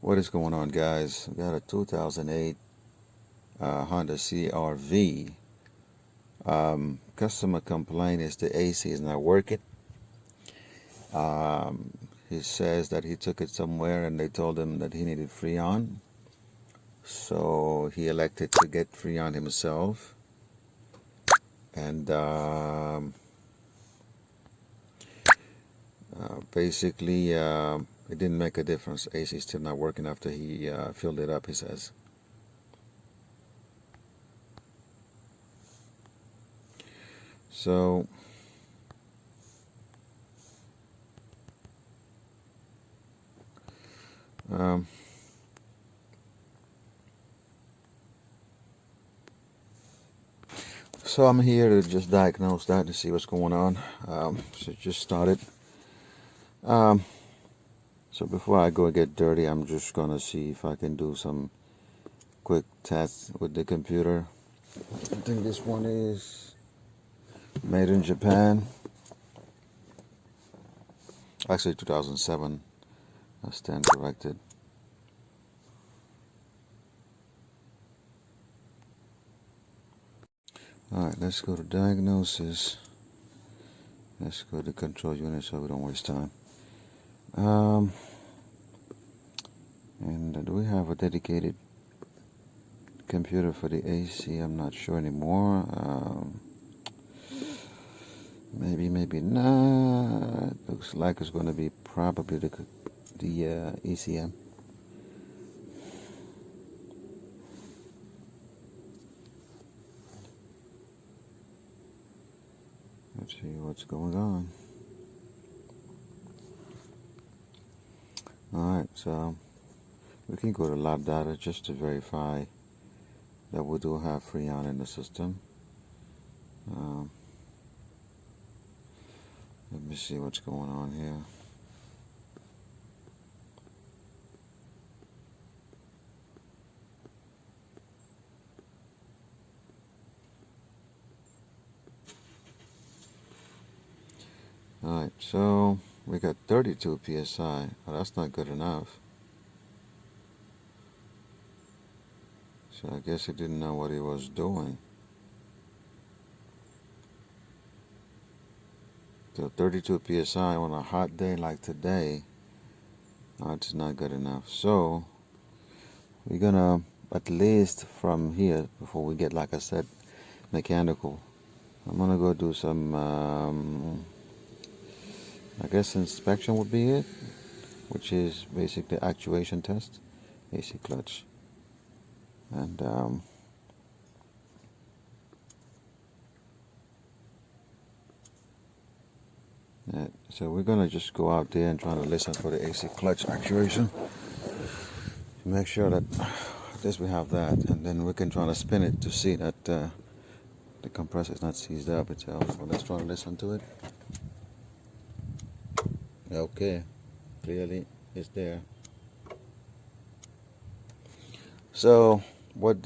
What is going on, guys? We got a 2008 Honda CR-V. Customer complaint is the AC is not working. He says that he took it somewhere and they told him that he needed Freon. So he elected to get Freon himself. And basically, it didn't make a difference. AC is still not working after he filled it up, he says. So So I'm here to just diagnose that to see what's going on. So it just started. So before I go get dirty, I'm just gonna see if I can do some quick tests with the computer. I think this one is made in Japan. Actually 2007. I stand corrected. Alright, let's go to diagnosis. Let's go to control unit so we don't waste time. And do we have a dedicated computer for the AC? I'm not sure anymore. Maybe not. Looks like it's going to be probably the ECM. Let's see what's going on. Alright, so we can go to lab data just to verify that we do have Freon in the system. Let me see what's going on here. Alright, so we got 32 psi. Well, that's not good enough. So I guess he didn't know what he was doing. So 32 psi on a hot day like today, that's not good enough. So we're gonna, at least from here, before we get, like I said, mechanical, I'm gonna go do some, I guess inspection would be it, which is basically actuation test, AC clutch. And so we're gonna just go out there and try to listen for the AC clutch actuation. Make sure that at least we have that, and then we can try to spin it to see that the compressor is not seized up itself. So let's try to listen to it. Okay, clearly it's there. So what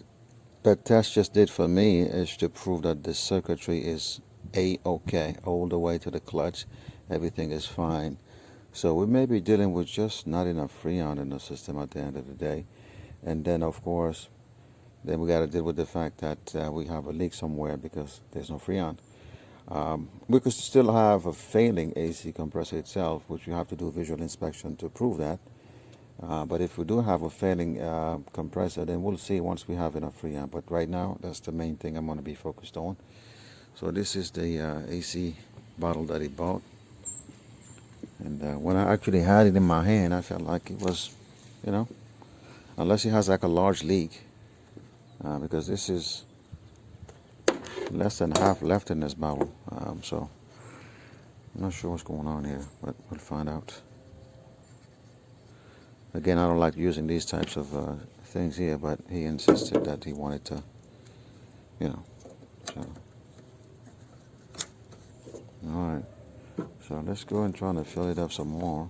that test just did for me is to prove that the circuitry is A-OK all the way to the clutch. Everything is fine. So we may be dealing with just not enough Freon in the system at the end of the day. And then, of course, then we got to deal with the fact that we have a leak somewhere because there's no Freon. We could still have a failing AC compressor itself, which you have to do visual inspection to prove that. But if we do have a failing compressor, then we'll see once we have enough Freon. But right now, that's the main thing I'm going to be focused on. So this is the AC bottle that he bought. And when I actually had it in my hand, I felt like it was, unless it has like a large leak, because this is less than half left in this bottle. So I'm not sure what's going on here, but we'll find out. Again, I don't like using these types of things here, but he insisted that he wanted to, so. Alright, so let's go and try to fill it up some more.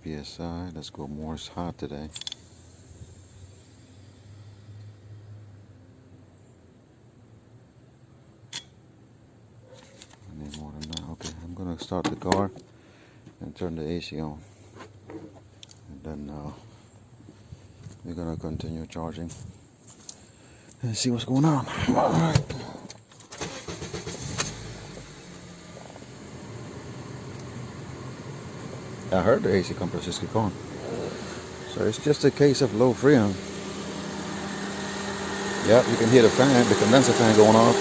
psi. Let's go more. It's hot today. gonna start the car and turn the AC on, and then we're gonna continue charging and see what's going on. All right. I heard the AC compressor just kick on, so it's just a case of low freon. Yep, you can hear the fan, the condenser fan going off.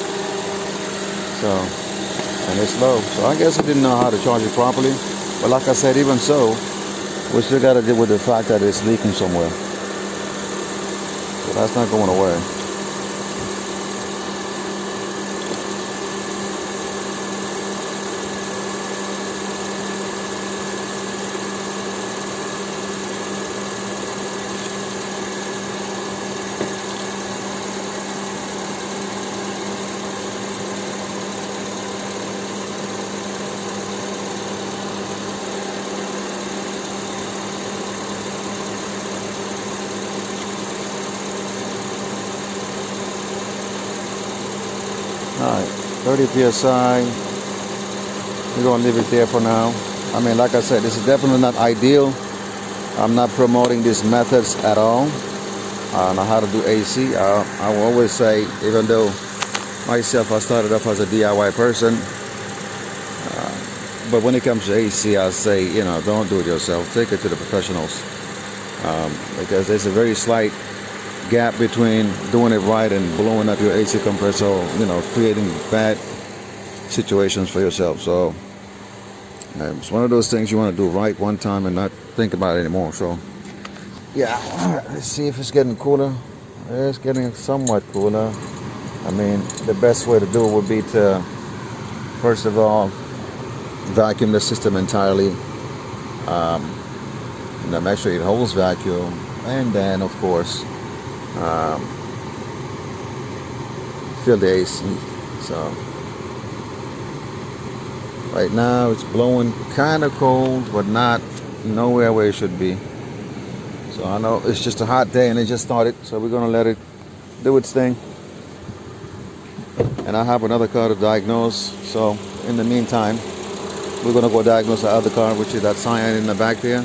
So, and it's low. So I guess I didn't know how to charge it properly. But like I said, even so, we still got to deal with the fact that it's leaking somewhere. So that's not going away. Alright, 30 psi. We're going to leave it there for now. I mean, like I said, this is definitely not ideal. I'm not promoting these methods at all. I don't know how to do AC. I will always say, even though myself, I started off as a DIY person, but when it comes to AC, I say, you know, don't do it yourself. Take it to the professionals, because there's a very slight gap between doing it right and blowing up your AC compressor, you know, creating bad situations for yourself. So it's one of those things you want to do right one time and not think about it anymore. So yeah, let's see if it's getting cooler. It's getting somewhat cooler. I mean, the best way to do it would be to, first of all, vacuum the system entirely. Make sure it holds vacuum, and then of course fill the AC. So right now it's blowing kind of cold, but not nowhere where it should be. So I know it's just a hot day and it just started, so we're gonna let it do its thing. And I have another car to diagnose, so in the meantime we're gonna go diagnose the other car, which is that cyan in the back there.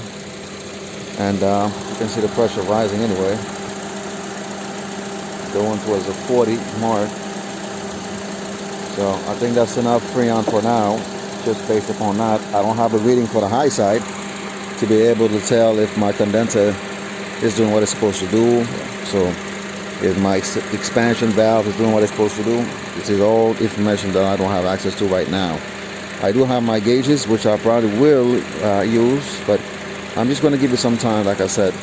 And you can see the pressure rising anyway, going towards the 40 mark. So I think that's enough freon for now, just based upon that. I don't have a reading for the high side to be able to tell if my condenser is doing what it's supposed to do. So if my expansion valve is doing what it's supposed to do. This is all information that I don't have access to right now. I do have my gauges, which I probably will use, but I'm just going to give it some time. Like I said,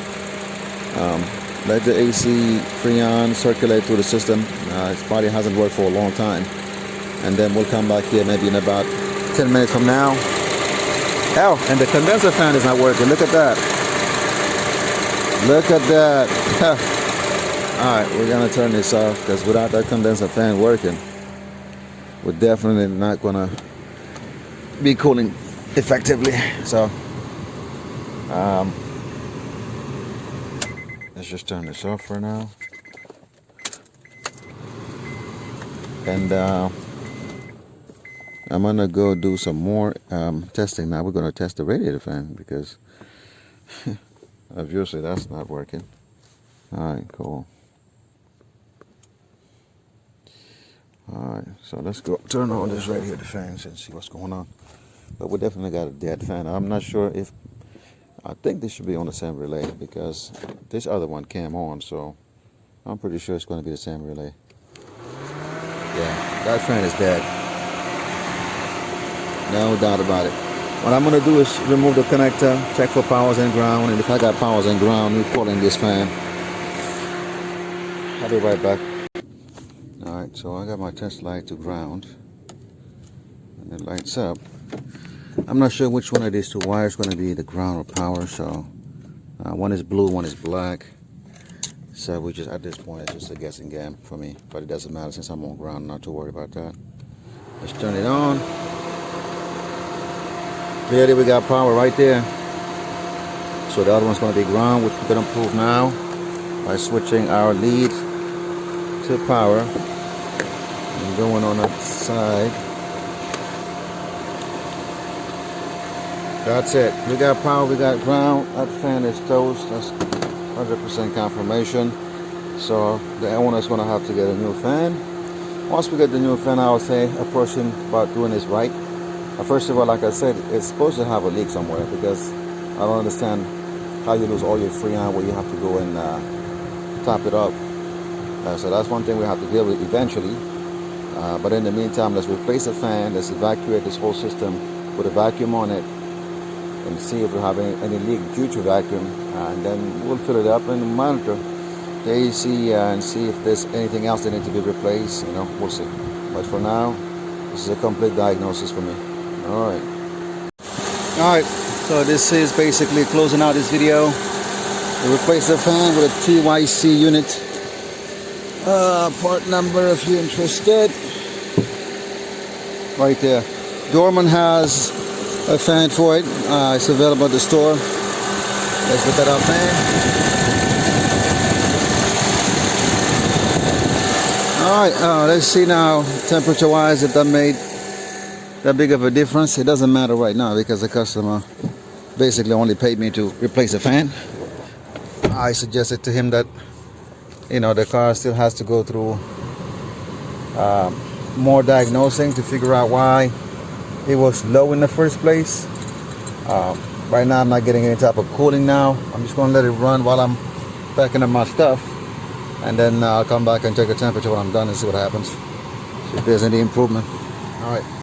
let the AC freon circulate through the system. It probably hasn't worked for a long time, and then we'll come back here maybe in about 10 minutes from now. Oh, and the condenser fan is not working. Look at that. Look at that. Alright, we're going to turn this off, because without that condenser fan working, we're definitely not going to be cooling effectively. So let's just turn this off for now. And I'm going to go do some more testing now. We're going to test the radiator fan, because obviously that's not working. Alright, cool. Alright, so let's go turn on this radiator fan and see what's going on. But we definitely got a dead fan. I'm not sure if, I think this should be on the same relay, because this other one came on, so I'm pretty sure it's going to be the same relay. Yeah, that fan is dead. No doubt about it. What I'm going to do is remove the connector, check for powers and ground, and if I got powers and ground, we'll pull in this fan. I'll be right back. Alright, so I got my test light to ground, and it lights up. I'm not sure which one of these two wires is going to be the ground or power, so one is blue, one is black. So we just, at this point, it's just a guessing game for me, but it doesn't matter since I'm on ground, not to worry about that. Let's turn it on. There we got power right there. So the other one's going to be ground, which we're going to prove now by switching our lead to power and going on that side. That's it. We got power, we got ground. That fan is toast. That's 100% confirmation. So the owner's gonna have to get a new fan. Once we get the new fan, I would say approach him about doing this right. First of all, like I said, it's supposed to have a leak somewhere, because I don't understand how you lose all your freon where you have to go and top it up. So that's one thing we have to deal with eventually. But in the meantime, let's replace the fan. Let's evacuate this whole system with a vacuum on it and see if we have any leak due to vacuum. And then we'll fill it up and monitor the AC and see if there's anything else that needs to be replaced. You know, we'll see. But for now, this is a complete diagnosis for me. All right. So this is basically closing out this video. We replace the fan with a TYC unit. Part number if you're interested. Right there. Dorman has a fan for it. It's available at the store. Let's look at our fan. Alright, let's see now, temperature wise, if that made that big of a difference. It doesn't matter right now because the customer basically only paid me to replace the fan. I suggested to him that, you know, the car still has to go through more diagnosing to figure out why it was low in the first place. Right now I'm not getting any type of cooling now. I'm just going to let it run while I'm packing up my stuff, and then I'll come back and check the temperature when I'm done and see what happens, see if there's any improvement. All right.